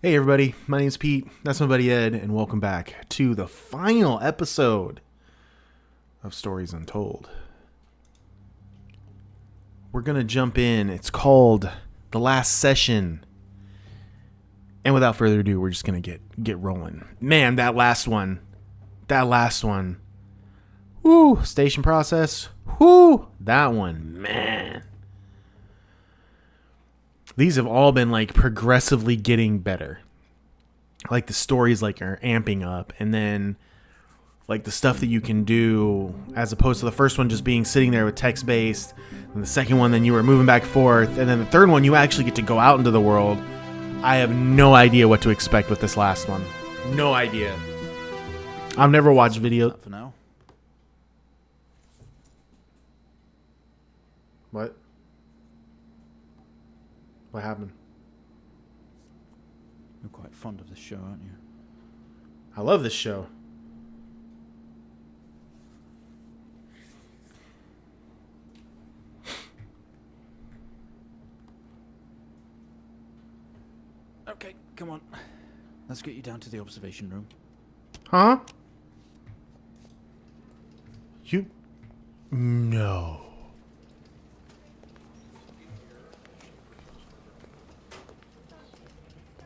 Hey everybody, my name's Pete, that's my buddy Ed, and welcome back to the final episode of Stories Untold. We're gonna jump in. It's called The Last Session. And without further ado, we're just gonna get rolling. Man, that last one. Woo, station process. Woo, that one, man. These have all been like progressively getting better. Like the stories like are amping up, and then like the stuff that you can do as opposed to the first one just being sitting there with text based, and the second one then you were moving back and forth, and then the third one you actually get to go out into the world. I have no idea what to expect with this last one. No idea. I've never watched video. For now. What? What happened? You're quite fond of this show, aren't you? I love this show. Okay, come on. Let's get you down to the observation room. Huh? You... No.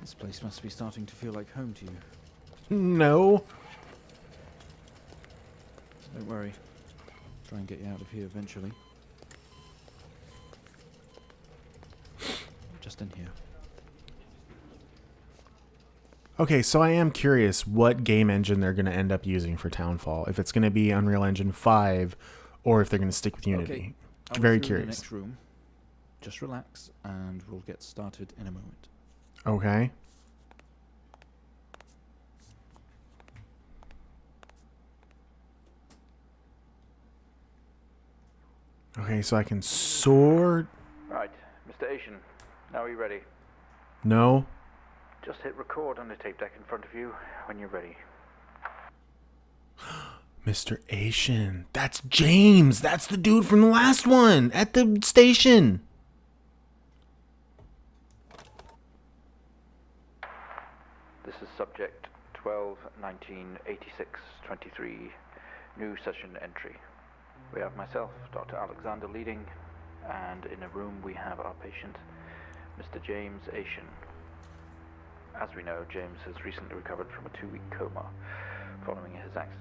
This place must be starting to feel like home to you. No. Don't worry. Try and get you out of here eventually. Just in here. Okay, so I am curious what game engine they're going to end up using for Townfall. If it's going to be Unreal Engine 5 or if they're going to stick with Unity. Okay. Very The curious. next room. Just relax and we'll get started in a moment. Okay. Okay, so I can sort... Right, Mr. Asian, now are you ready? No. Just hit record on the tape deck in front of you when you're ready. Mr. Asian. That's James. That's the dude from the last one at the station. This is subject 12-19-86-23, new session entry. We have myself, Dr. Alexander leading, and in a room we have our patient, Mr. James Asian. As we know, James has recently recovered from a 2-week coma following his accident.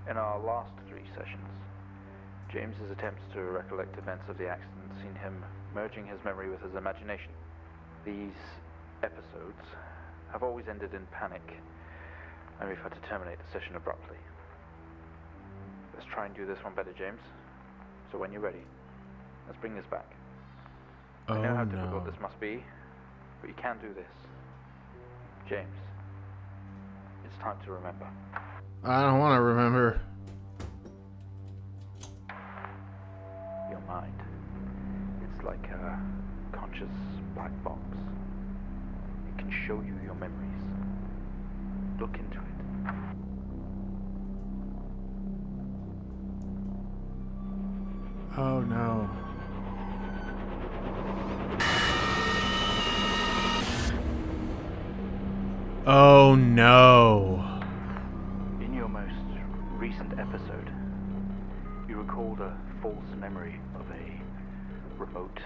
In our last 3 sessions, James's attempts to recollect events of the accident seen him merging his memory with his imagination. These episodes have always ended in panic, and we've had to terminate the session abruptly. Let's try and do this one better, James. So when you're ready, let's bring this back. I know how difficult this must be, but you can do this. James, it's time to remember. I don't want to remember. Your mind. It's like a conscious black box. It can show you your memories. Look into it. Oh no. Oh no. In your most recent episode, you recalled a false memory of a remote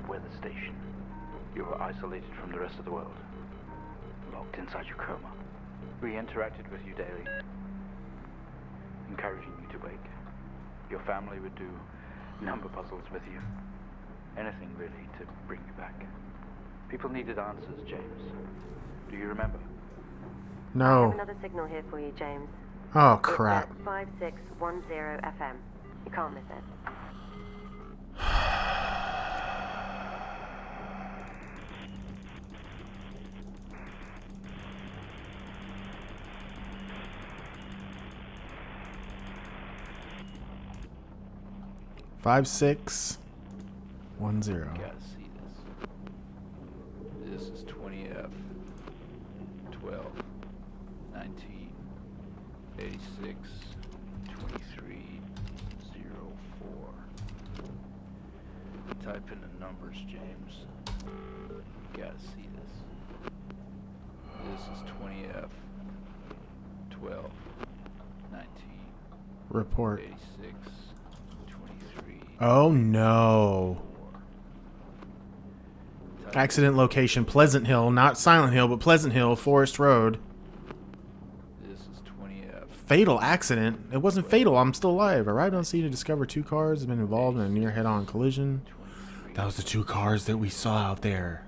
weather station. You were isolated from the rest of the world, locked inside your coma. We interacted with you daily, encouraging you to wake. Your family would do number puzzles with you. Anything really to bring you back. People needed answers, James. Do you remember? I No. have another signal here for you, James. Oh crap. It's at 5610 FM. You can't miss it. Five, 6, 1, 0. Gotta see this. This is 20F 12 19 86 23 04. Type in the numbers, James. Gotta see this. Report. 86, 23. Oh no. Accident location, Pleasant Hill. Not Silent Hill, but Pleasant Hill, Forest Road. This is 20F. Fatal accident? It wasn't fatal. I'm still alive. Arrived on scene to discover 2 cars have been involved in a near head-on collision. That was the 2 cars that we saw out there.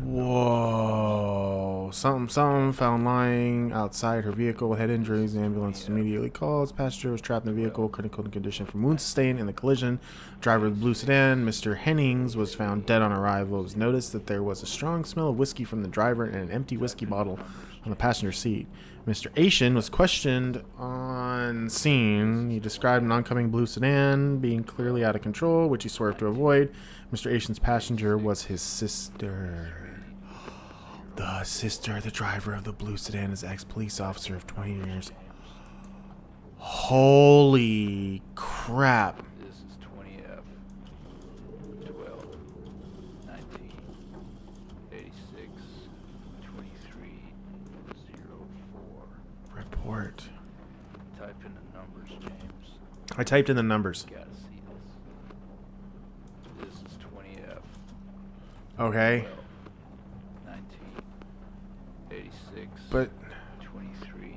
Whoa. Some found lying outside her vehicle with head injuries. The ambulance immediately calls. Passenger was trapped in the vehicle, critical condition from wounds sustained in the collision. Driver of the blue sedan, Mr. Hennings, was found dead on arrival. It was noticed that there was a strong smell of whiskey from the driver and an empty whiskey bottle on the passenger seat. Mr. Asian was questioned on scene. He described an oncoming blue sedan being clearly out of control, which he swerved to avoid. Mr. Asian's passenger was his sister. The sister, the driver of the blue sedan, is ex-police officer of 20 years. Holy crap. This is 20F. 12, 19, 86, 23, 04. Report. Type in the numbers, James. I typed in the numbers. Gotta see this. This is 20F. Okay. 12, 19, 86, But 23.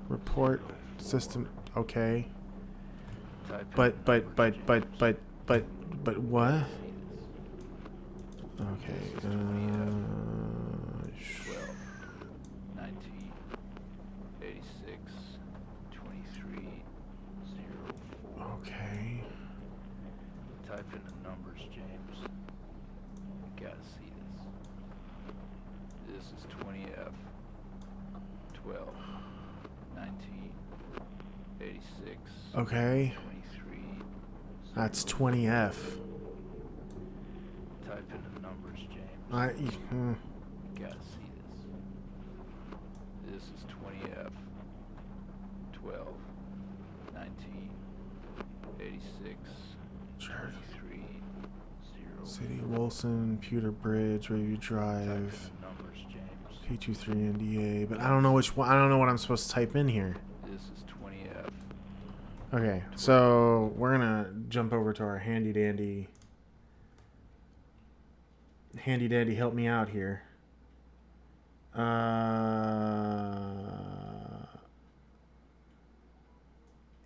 report system. Okay. Type in But the numbers, James. what? Okay. 12, 19, 86, 23, 04. Okay. Type in the numbers, James. Gotta see this. This is 20F. 12, 19, 86, Okay. 23. That's 20F. Type in the numbers, James. Gotta see this. This is 20F. 12, 19, 86, Sure. 23, 0. City Wilson, Pewter Bridge, Review Type Drive, in the numbers, James. P23 NDA, but I don't know which one. I don't know what I'm supposed to type in here. This is 20F. Okay, so we're gonna jump over to our handy dandy. Handy dandy, help me out here.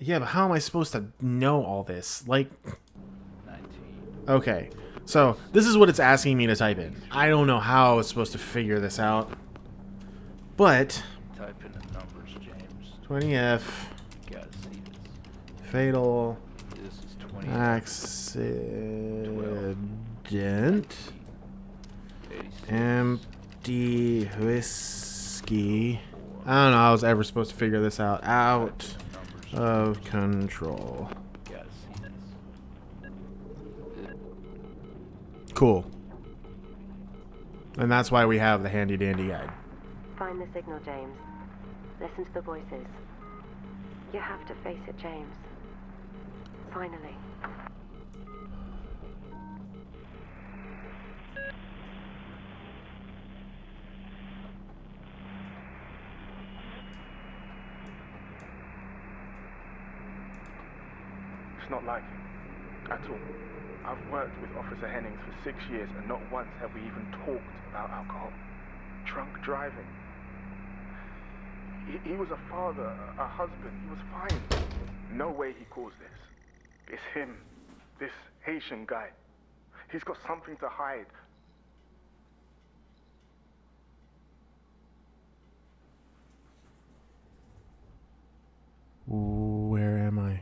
Yeah, but how am I supposed to know all this? Like, 19. okay, so this is what it's asking me to type in. I don't know how it's supposed to figure this out, but Type in the numbers, James. 20F, Gotta see this. fatal This is 20. accident, 86. empty whiskey. I don't know how I was ever supposed to figure this out. Out Numbers. of control. Gotta see this. Cool. And that's why we have the handy dandy guide. Find the signal, James. Listen to the voices. You have to face it, James. Finally. It's not like him. At all. I've worked with Officer Hennings for 6 years and not once have we even talked about alcohol. Drunk driving. He was a father, a husband. He was fine. No way he caused this. It's him. This Haitian guy. He's got something to hide. Where am I?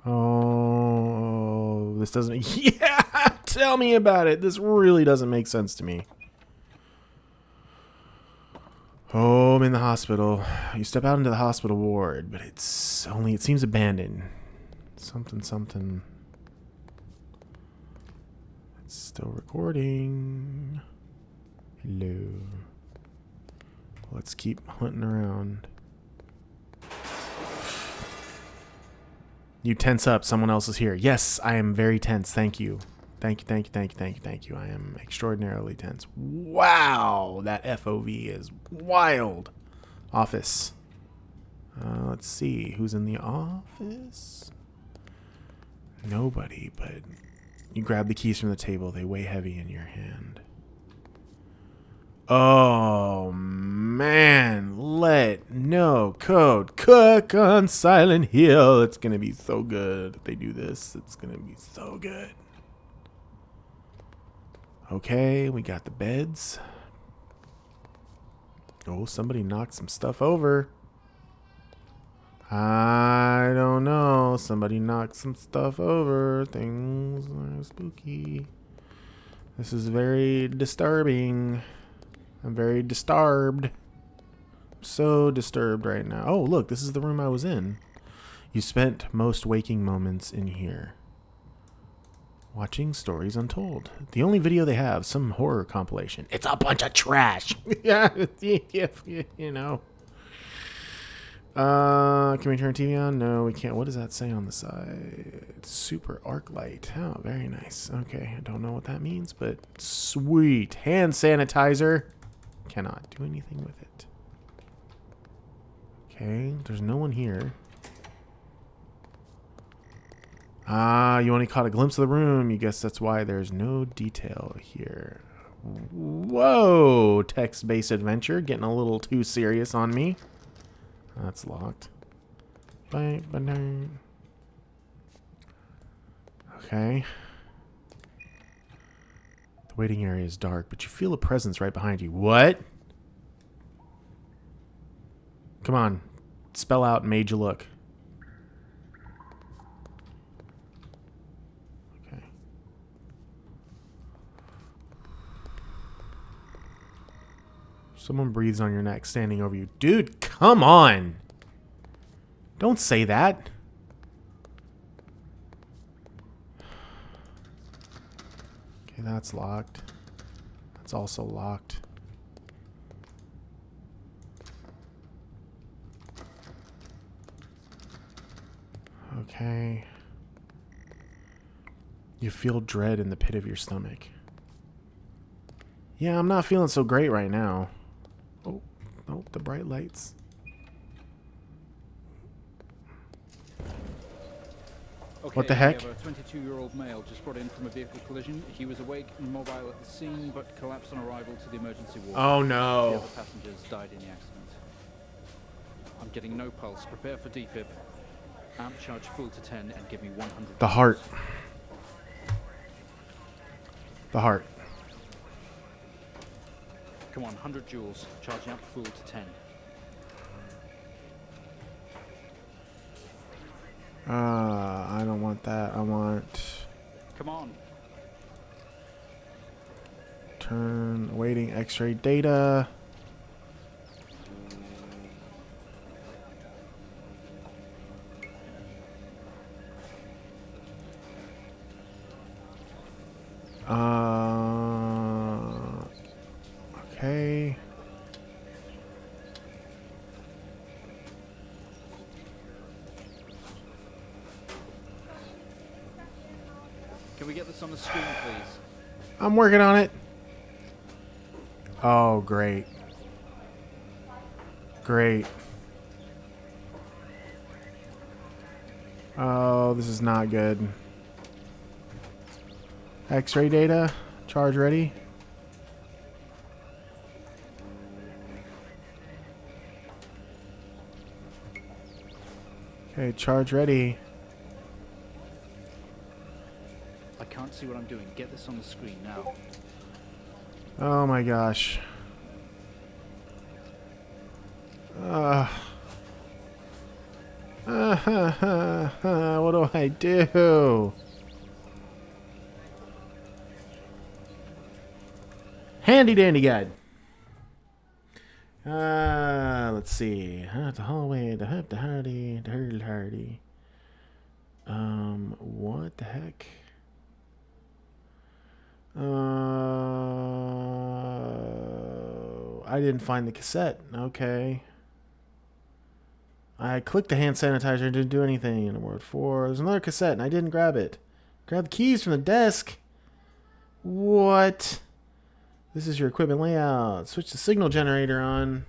Oh, this doesn't... Yeah! Tell me about it. This really doesn't make sense to me. Oh, I'm in the hospital. You step out into the hospital ward, but it seems abandoned. Something. It's still recording. Hello. Let's keep hunting around. You tense up. Someone else is here. Yes, I am very tense. Thank you. Thank you. I am extraordinarily tense. Wow, that FOV is wild. Office. Let's see. Who's in the office? Nobody, but you grab the keys from the table. They weigh heavy in your hand. Oh, man. Let no code cook on Silent Hill. It's going to be so good if they do this. It's going to be so good. Okay, we got the beds. Oh, somebody knocked some stuff over. I don't know. Somebody knocked some stuff over. Things are spooky. This is very disturbing. I'm very disturbed. I'm so disturbed right now. Oh, look, this is the room I was in. You spent most waking moments in here. Watching Stories Untold. The only video they have, some horror compilation. It's a bunch of trash. Yeah, you know. Can we turn TV on? No, we can't. What does that say on the side? Super arc light. Oh, very nice. Okay, I don't know what that means, but sweet. Hand sanitizer. Cannot do anything with it. Okay, there's no one here. Ah, you only caught a glimpse of the room. You guess that's why there's no detail here. Whoa, text-based adventure. Getting a little too serious on me. That's locked. Okay. The waiting area is dark, but you feel a presence right behind you. What? Come on. Spell out made you look. Okay. Someone breathes on your neck, standing over you. Dude, come on! Don't say that. Okay, that's locked. That's also locked. Okay. You feel dread in the pit of your stomach. Yeah, I'm not feeling so great right now. Oh, the bright lights. Okay, What the heck? We have a 22-year-old male just brought in from a vehicle collision. He was awake and mobile at the scene, but collapsed on arrival to the emergency ward. Oh The no. other passengers died in the accident. I'm getting no pulse. Prepare for defib. Amp charge full to 10 and give me 100. The heart. The heart. Come on, 100 joules. Charging up full to 10. I don't want that. I want Come on. turn awaiting X-ray data. Okay. Can we get this on the screen, please? I'm working on it. Oh, great. Great. Oh, this is not good. X-ray data. Charge ready. Okay, charge ready. I can't see what I'm doing. Get this on the screen now. Oh my gosh. What do I do? Handy dandy guide. Let's see. The hallway, the hub, the hardy, the hurdy hardy. What the heck? I didn't find the cassette. Okay. I clicked the hand sanitizer and didn't do anything in word 4. There's another cassette and I didn't grab it. Grab the keys from the desk. What? This is your equipment layout. Switch the signal generator on.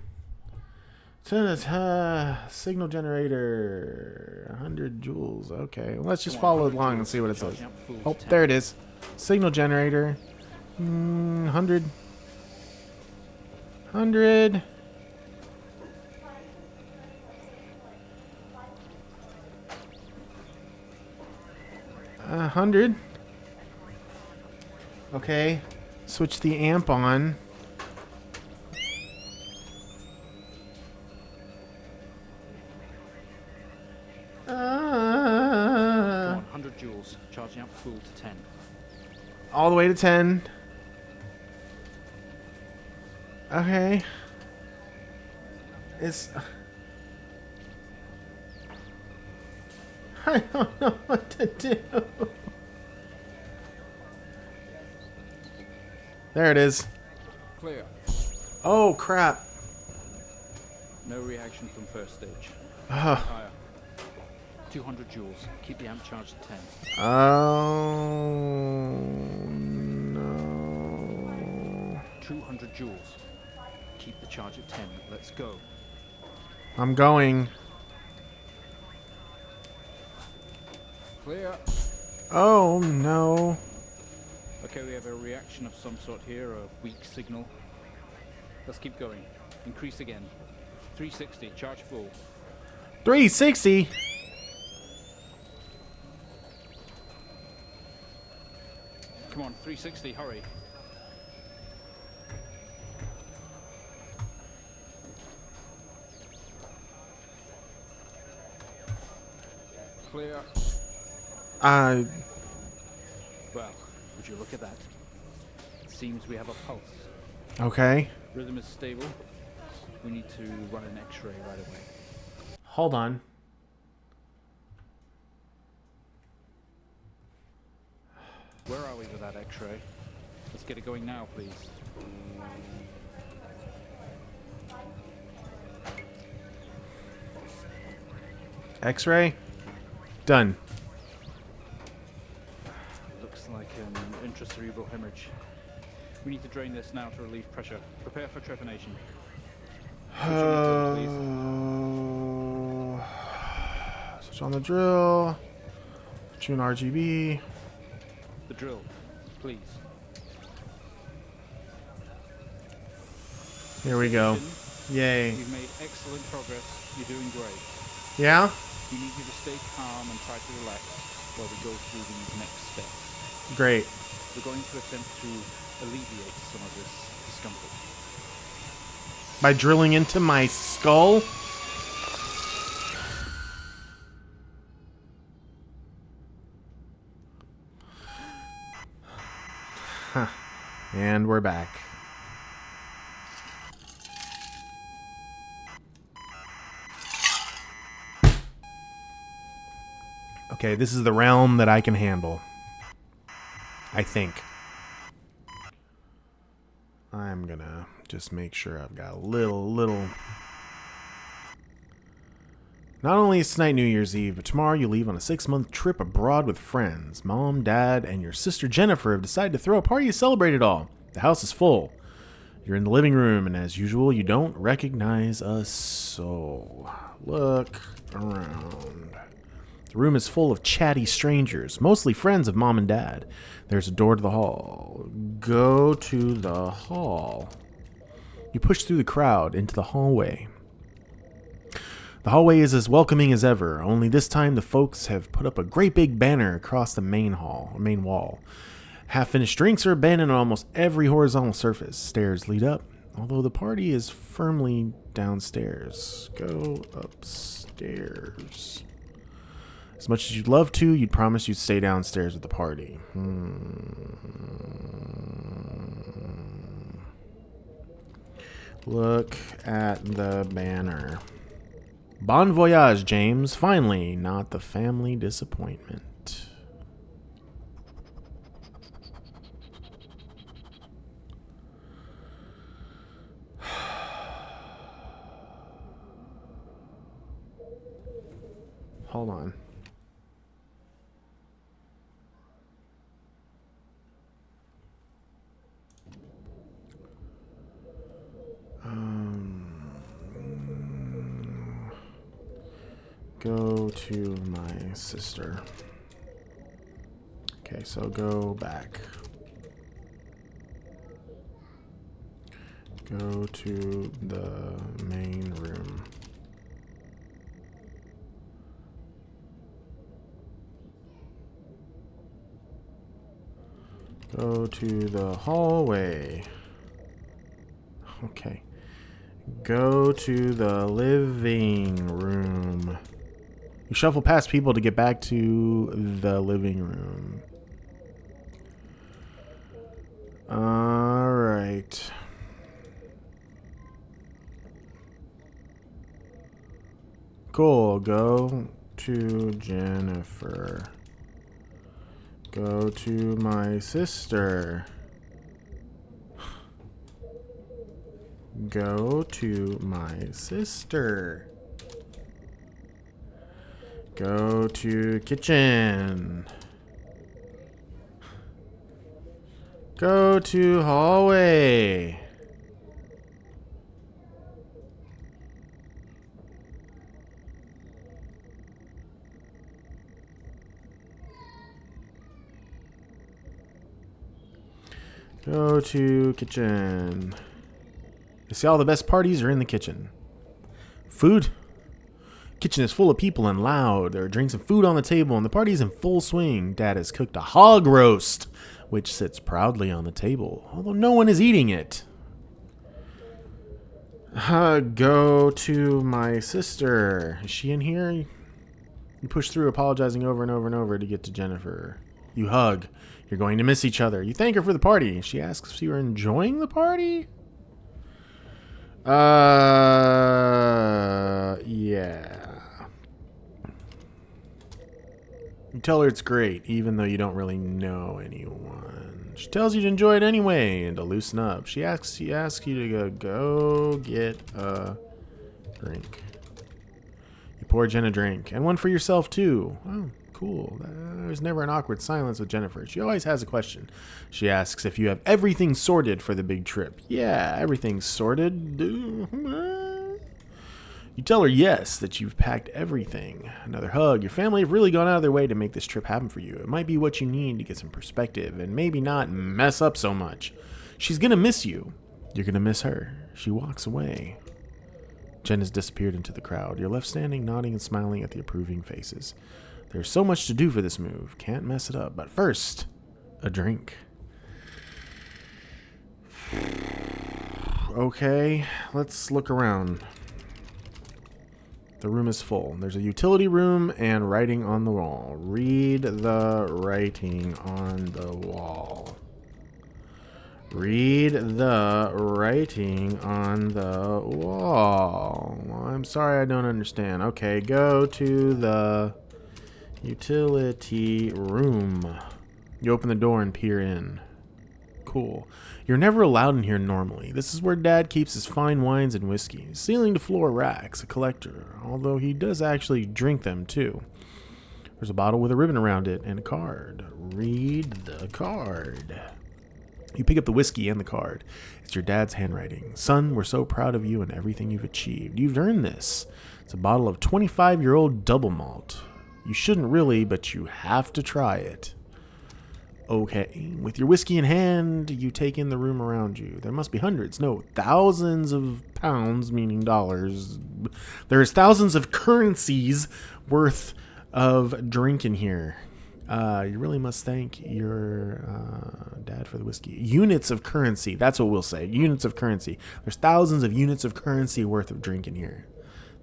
Signal generator, 100 joules. Okay, let's just follow along and see what it says. Oh, there it is. Signal generator. 100. 100. A 100. Okay. Switch the amp on. Come on, 100 joules. Charging up full to 10. All the way to 10. Okay. It's... I don't know what to do. There it is. Clear. Oh, crap. No reaction from first stage. Oh. Higher. 200 joules. Keep the amp charged at 10. Oh, no. 200 joules. Keep the charge at 10. Let's go. I'm going. Clear. Oh, no. Okay, we have a reaction of some sort here, a weak signal. Let's keep going. Increase again. 360, charge full. 360? Come on, 360, hurry. Clear. Well, would you look at that? It seems we have a pulse. Okay. Rhythm is stable. We need to run an X-ray right away. Hold on. Where are we with that X-ray? Let's get it going now, please. X-ray? Done. Looks like an intracerebral hemorrhage. We need to drain this now to relieve pressure. Prepare for trepanation. Switch on the drill. Tune RGB. The drill, please. Here we go. Yay. You've made excellent progress. You're doing great. Yeah? We need you to stay calm and try to relax while we go through these next steps. Great. We're going to attempt to alleviate some of this discomfort. By drilling into my skull? Huh. And we're back. Okay, this is the realm that I can handle. I think. I'm gonna just make sure I've got a little... Not only is tonight New Year's Eve, but tomorrow you leave on a 6-month trip abroad with friends. Mom, Dad, and your sister Jennifer have decided to throw a party to celebrate it all. The house is full. You're in the living room, and as usual, you don't recognize a soul. Look around. The room is full of chatty strangers, mostly friends of Mom and Dad. There's a door to the hall. Go to the hall. You push through the crowd into the hallway. The hallway is as welcoming as ever, only this time the folks have put up a great big banner across the main wall. Half-finished drinks are abandoned on almost every horizontal surface. Stairs lead up, although the party is firmly downstairs. Go upstairs. As much as you'd love to, you'd promise you'd stay downstairs with the party. Look at the banner. Bon voyage, James. Finally, not the family disappointment. Hold on. Go to my sister. Okay, so go back. Go to the main room. Go to the hallway. Okay. Go to the living room. You shuffle past people to get back to the living room. Alright. Cool. Go to Jennifer. Go to my sister. Go to my sister. Go to kitchen. Go to hallway. Go to kitchen. You see, all the best parties are in the kitchen. Food? Kitchen is full of people and loud. There are drinks and food on the table, and the party's in full swing. Dad has cooked a hog roast, which sits proudly on the table, although no one is eating it. Go to my sister. Is she in here? You push through, apologizing over and over and over to get to Jennifer. You hug. You're going to miss each other. You thank her for the party. She asks if you are enjoying the party. Yeah. You tell her it's great, even though you don't really know anyone. She tells you to enjoy it anyway and to loosen up. She asks you to go get a drink. You pour Jen a drink, and one for yourself too. Oh, cool. There's never an awkward silence with Jennifer. She always has a question. She asks if you have everything sorted for the big trip. Yeah, everything's sorted. You tell her yes, that you've packed everything. Another hug. Your family have really gone out of their way to make this trip happen for you. It might be what you need to get some perspective and maybe not mess up so much. She's gonna miss you. You're gonna miss her. She walks away. Jen has disappeared into the crowd. You're left standing, nodding and smiling at the approving faces. There's so much to do for this move. Can't mess it up. But first, a drink. Okay, let's look around. The room is full. There's a utility room and writing on the wall. Read the writing on the wall. Read the writing on the wall. Well, I'm sorry, I don't understand. Okay, go to the utility room. You open the door and peer in. Cool. You're never allowed in here normally. This is where Dad keeps his fine wines and whiskey. Ceiling to floor racks, a collector, although he does actually drink them too. There's a bottle with a ribbon around it and a card. Read the card. You pick up the whiskey and the card. It's your dad's handwriting. Son, we're so proud of you and everything you've achieved. You've earned this. It's a bottle of 25-year-old double malt. You shouldn't really, but you have to try it. Okay, with your whiskey in hand, you take in the room around you. There must be hundreds, no, thousands of pounds, meaning dollars. There's thousands of currencies worth of drink in here. You really must thank your dad for the whiskey. Units of currency, that's what we'll say. Units of currency. There's thousands of units of currency worth of drink in here.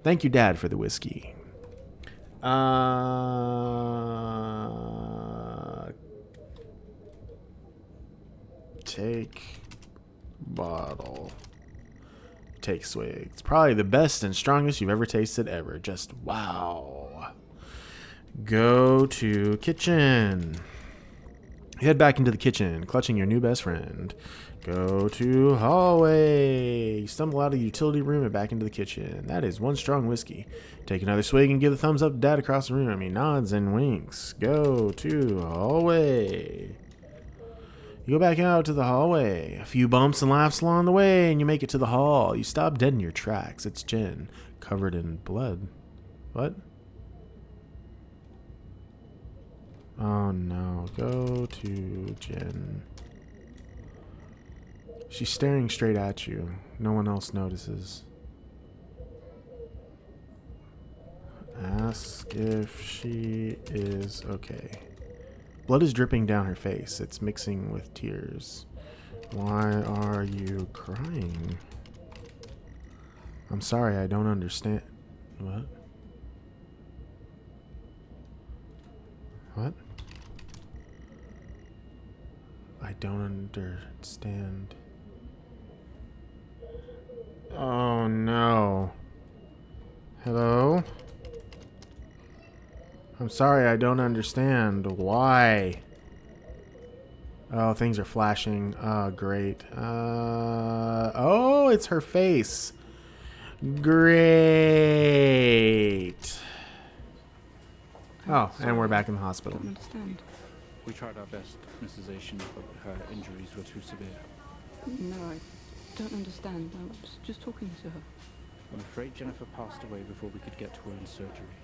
Thank you, Dad, for the whiskey. Take bottle. Take swig. It's probably the best and strongest you've ever tasted ever. Just wow. Go to kitchen. Head back into the kitchen, clutching your new best friend. Go to hallway. You stumble out of the utility room and back into the kitchen. That is one strong whiskey. Take another swig and give the thumbs up to Dad across the room. He nods and winks. Go to hallway. You go back out to the hallway. A few bumps and laughs along the way, and you make it to the hall. You stop dead in your tracks. It's Jen, covered in blood. What? Oh no. Go to Jen. She's staring straight at you. No one else notices. Ask if she is okay. Blood is dripping down her face. It's mixing with tears. Why are you crying? I'm sorry, I don't understand. What? What? I don't understand. Oh no. Hello? I'm sorry, I don't understand. Why? Oh, things are flashing. Oh, great. Oh, it's her face. Great. Oh, and we're back in the hospital. I don't understand. We tried our best, Mrs. Asian, but her injuries were too severe. No, I don't understand. I was just talking to her. I'm afraid Jennifer passed away before we could get to her in surgery.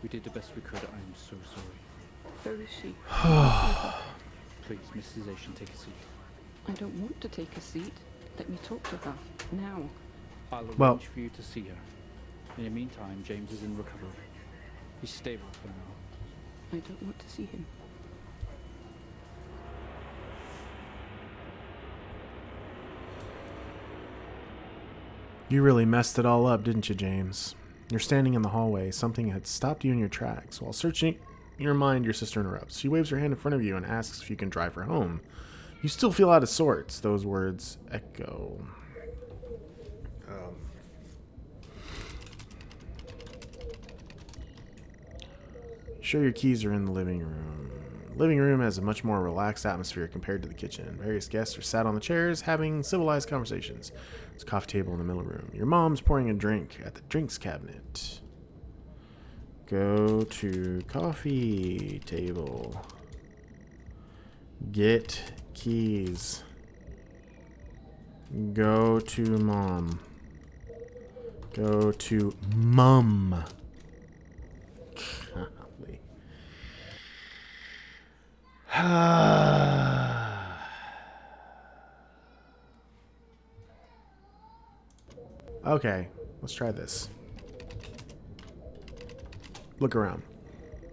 We did the best we could. I am so sorry. Where is she? Please, Mrs. Asian, take a seat. I don't want to take a seat. Let me talk to her now. I'll arrange Well- for you to see her. In the meantime, James is in recovery. He's stable for now. I don't want to see him. You really messed it all up, didn't you, James? You're standing in the hallway. Something had stopped you in your tracks. While searching your mind, your sister interrupts. She waves her hand in front of you and asks if you can drive her home. You still feel out of sorts. Those words echo. Sure, your keys are in the living room. Living room has a much more relaxed atmosphere compared to the kitchen. Various guests are sat on the chairs having civilized conversations. There's a coffee table in the middle room. Your mom's pouring a drink at the drinks cabinet. Go to coffee table. Get keys. Go to mom. Go to mum. Golly. Okay, let's try this. Look around.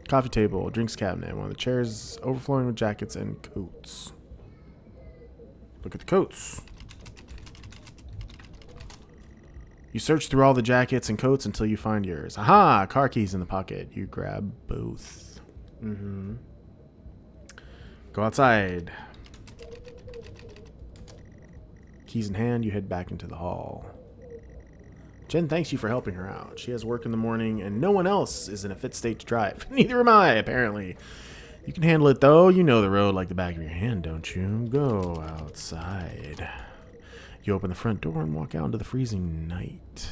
Coffee table, drinks cabinet, one of the chairs overflowing with jackets and coats. Look at the coats. You search through all the jackets and coats until you find yours. Aha! Car keys in the pocket. You grab both. Go outside. Keys in hand, you head back into the hall. Jen thanks you for helping her out. She has work in the morning, and no one else is in a fit state to drive. Neither am I, apparently. You can handle it, though. You know the road like the back of your hand, don't you? Go outside. You open the front door and walk out into the freezing night.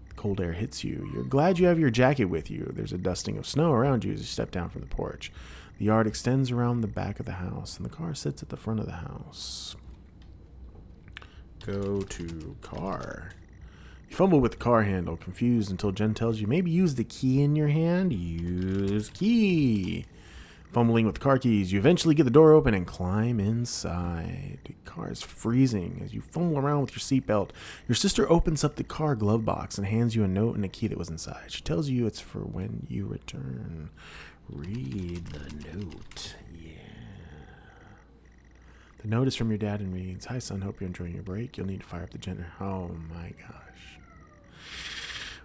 The cold air hits you. You're glad you have your jacket with you. There's a dusting of snow around you as you step down from the porch. The yard extends around the back of the house, and the car sits at the front of the house. Go to car. You fumble with the car handle, confused until Jen tells you maybe use the key in your hand. Use key. Fumbling with the car keys, you eventually get the door open and climb inside. The car is freezing as you fumble around with your seatbelt. Your sister opens up the car glove box and hands you a note and a key that was inside. She tells you it's for when you return. Read the note. Yeah. The note is from your dad and reads, "Hi, son. Hope you're enjoying your break. You'll need to fire up the generator." Oh, my gosh.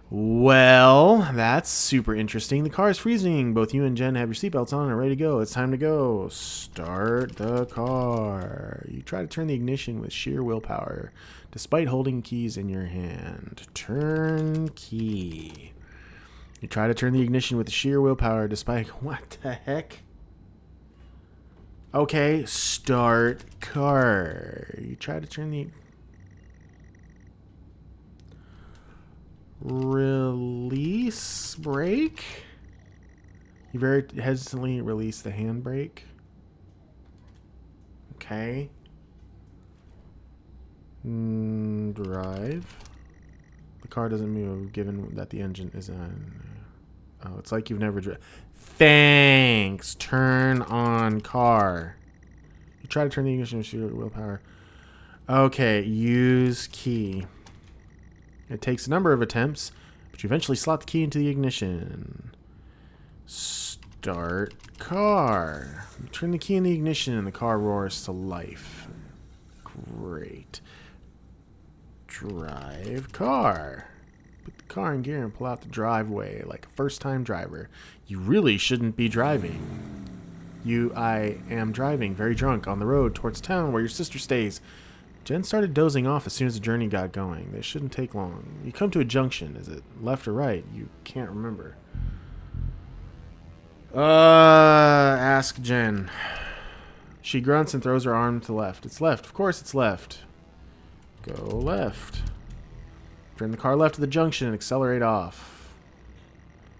Well, that's super interesting. The car is freezing. Both you and Jen have your seatbelts on and are ready to go. It's time to go. Start the car. You try to turn the ignition with sheer willpower, despite holding keys in your hand. Turn key. You try to turn the ignition with sheer willpower, despite... What the heck? Okay, start car. You try to turn the... Release brake. You very hesitantly release the handbrake. Okay. Drive. The car doesn't move given that the engine is on. Oh, it's like you've never driven. Thanks. Turn on car. You try to turn the ignition to your willpower. Okay, use key. It takes a number of attempts, but you eventually slot the key into the ignition. Start car. You turn the key in the ignition and the car roars to life. Great. Drive car. Put the car in gear and pull out the driveway like a first-time driver. You really shouldn't be driving. I am driving, very drunk, on the road towards town where your sister stays. Jen started dozing off as soon as the journey got going. This shouldn't take long. You come to a junction. Is it left or right? You can't remember. Ask Jen. She grunts and throws her arm to the left. It's left. Of course it's left. Go left. Turn the car left to the junction and accelerate off.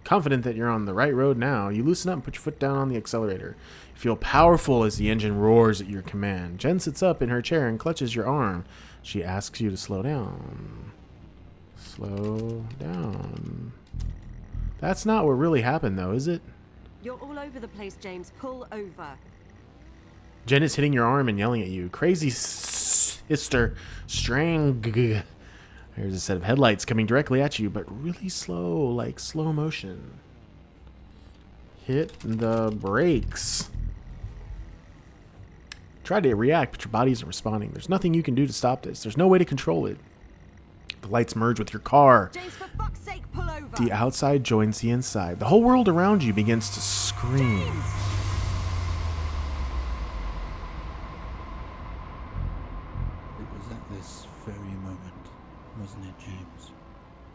Confident that you're on the right road now, you loosen up and put your foot down on the accelerator. You feel powerful as the engine roars at your command. Jen sits up in her chair and clutches your arm. She asks you to slow down. Slow down. That's not what really happened, though, is it? You're all over the place, James. Pull over. Jen is hitting your arm and yelling at you. Crazy sister. Strang. There's a set of headlights coming directly at you, but really slow, like slow motion. Hit the brakes. Try to react, but your body isn't responding. There's nothing you can do to stop this. There's no way to control it. The lights merge with your car. James, for fuck's sake, pull over. The outside joins the inside. The whole world around you begins to scream. James! It was at this very moment, wasn't it, James?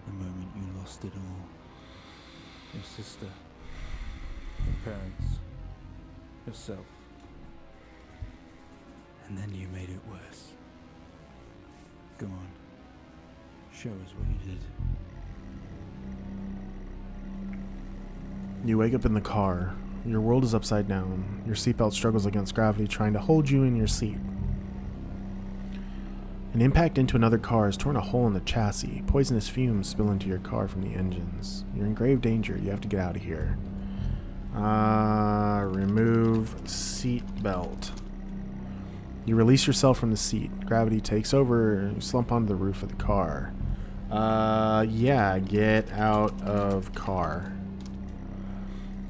The moment you lost it all. Your sister, your parents, yourself. And then you made it worse. Go on. Show us what you did. You wake up in the car. Your world is upside down. Your seatbelt struggles against gravity, trying to hold you in your seat. An impact into another car has torn a hole in the chassis. Poisonous fumes spill into your car from the engines. You're in grave danger. You have to get out of here. Remove seatbelt. You release yourself from the seat. Gravity takes over. You slump onto the roof of the car. Yeah, get out of car.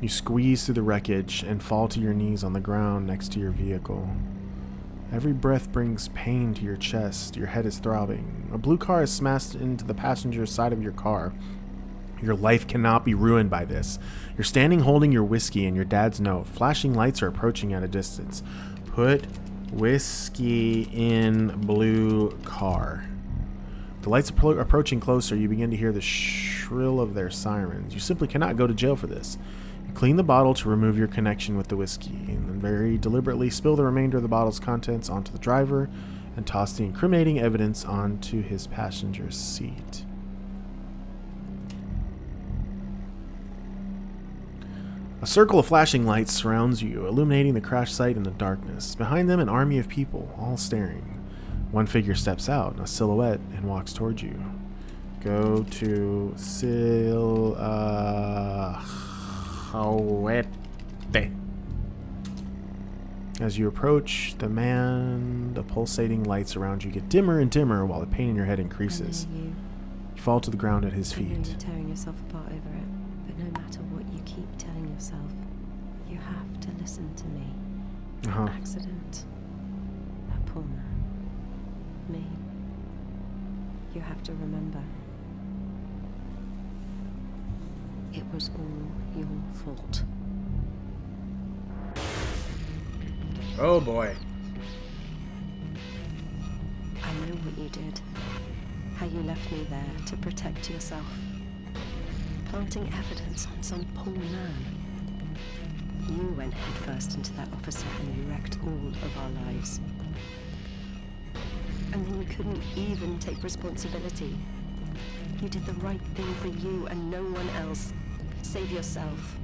You squeeze through the wreckage and fall to your knees on the ground next to your vehicle. Every breath brings pain to your chest. Your head is throbbing. A blue car is smashed into the passenger side of your car. Your life cannot be ruined by this. You're standing holding your whiskey and your dad's note. Flashing lights are approaching at a distance. Put whiskey in blue car. The lights approaching closer. You begin to hear the shrill of their sirens. You simply cannot go to jail for this. You clean the bottle to remove your connection with the whiskey, and then very deliberately spill the remainder of the bottle's contents onto the driver and toss the incriminating evidence onto his passenger seat. A circle of flashing lights surrounds you, illuminating the crash site in the darkness. Behind them, an army of people, all staring. One figure steps out, a silhouette, and walks towards you. Go to silhouette. As you approach the man, the pulsating lights around you get dimmer and dimmer while the pain in your head increases. You fall to the ground at his feet. You're tearing yourself apart over it, but no matter what you keep telling yourself, you have to listen to me. Accident. That poor man. Me. You have to remember. It was all your fault. Oh boy. I know what you did. How you left me there to protect yourself. Planting evidence on some poor man. You went headfirst into that officer and you wrecked all of our lives. And then you couldn't even take responsibility. You did the right thing for you and no one else. Save yourself.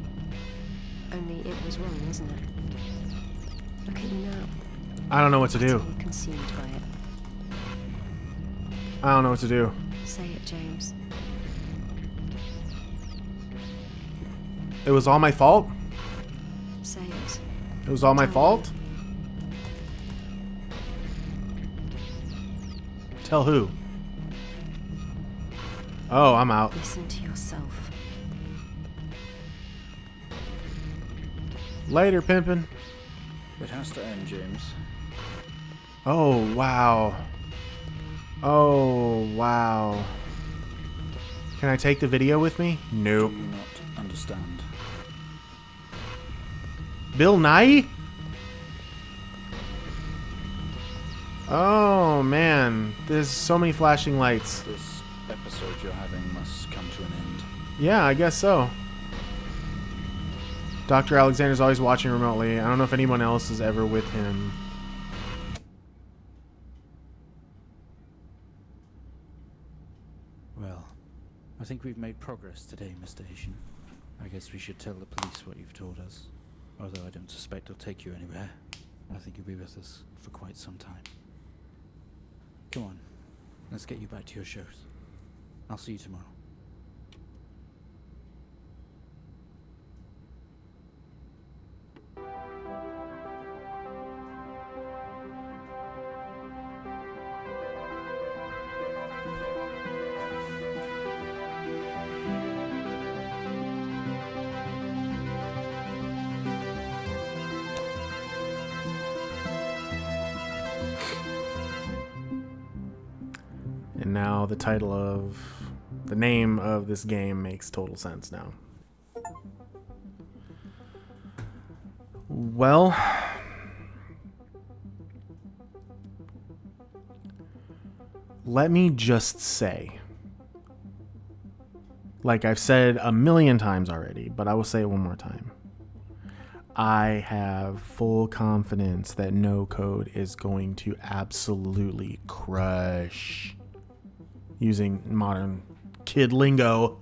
Only it was wrong, wasn't it? Look at you now. I don't know what to do. Utterly consumed by it. I don't know what to do. Say it, James. It was all my fault? Say it. It was all my fault? Tell who? Oh, I'm out. Listen to yourself. Later, pimpin'. It has to end, James. Oh, wow. Oh, wow. Can I take the video with me? Nope. Do you not understand? Bill Nye? Oh, man. There's so many flashing lights. This episode you're having must come to an end. Yeah, I guess so. Dr. Alexander's always watching remotely. I don't know if anyone else is ever with him. Well, I think we've made progress today, Mr. Haitian. I guess we should tell the police what you've told us. Although I don't suspect it'll take you anywhere. I think you'll be with us for quite some time. Come on, let's get you back to your shows. I'll see you tomorrow. And now the title of the name of this game makes total sense now. Well, let me just say, like I've said a million times already, but I will say it one more time. I have full confidence that No Code is going to absolutely crush. Using modern kid lingo,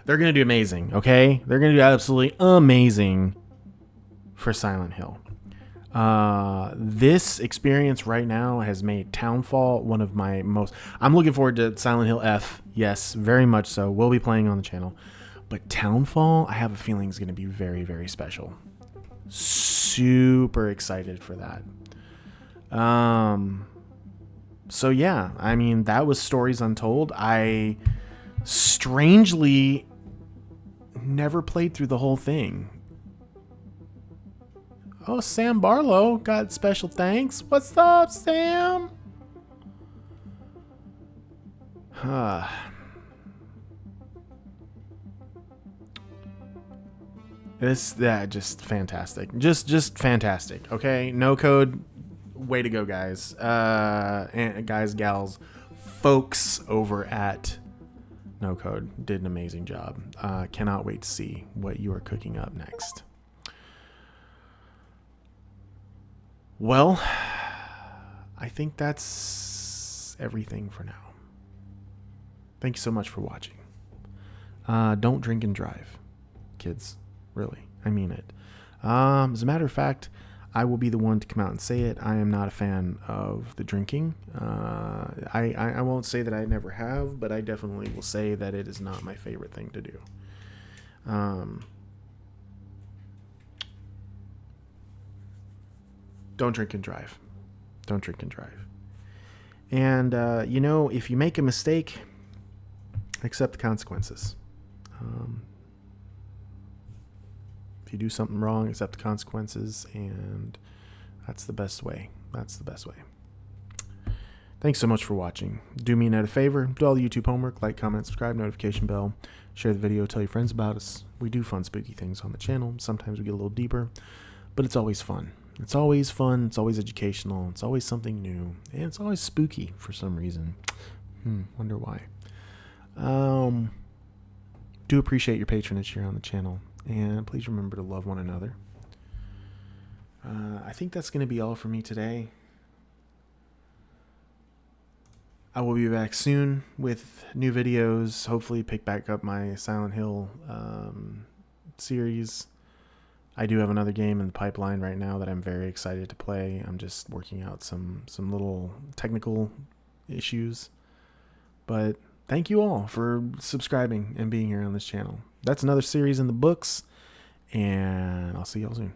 they're going to do amazing, okay? They're going to do absolutely amazing for Silent Hill. This experience right now has made Townfall one of my most... I'm looking forward to Silent Hill F. Yes, very much so. We'll be playing on the channel. But Townfall, I have a feeling is going to be very, very special. Super excited for that. So yeah, I mean, that was Stories Untold. I strangely never played through the whole thing. Oh, Sam Barlow got special thanks. What's up, Sam? Just fantastic. Just fantastic. Okay, No Code. Way to go, guys. And guys, gals, folks over at No Code did an amazing job. Cannot wait to see what you are cooking up next. Well, I think that's everything for now. Thank you so much for watching. Don't drink and drive, kids. Really, I mean it. As a matter of fact, I will be the one to come out and say it. I am not a fan of the drinking. I won't say that I never have, but I definitely will say that it is not my favorite thing to do. Don't drink and drive. Don't drink and drive. And, you know, if you make a mistake, accept the consequences. If you do something wrong, accept the consequences, and that's the best way. That's the best way. Thanks so much for watching. Do me a favor, do all the YouTube homework, like, comment, subscribe, notification bell, share the video, tell your friends about us. We do fun, spooky things on the channel. Sometimes we get a little deeper, but it's always fun. It's always fun. It's always educational. It's always something new, and it's always spooky for some reason. Wonder why. Do appreciate your patronage here on the channel. And please remember to love one another. I think that's going to be all for me today. I will be back soon with new videos. Hopefully pick back up my Silent Hill series. I do have another game in the pipeline right now that I'm very excited to play. I'm just working out some little technical issues. But thank you all for subscribing and being here on this channel. That's another series in the books. And I'll see y'all soon.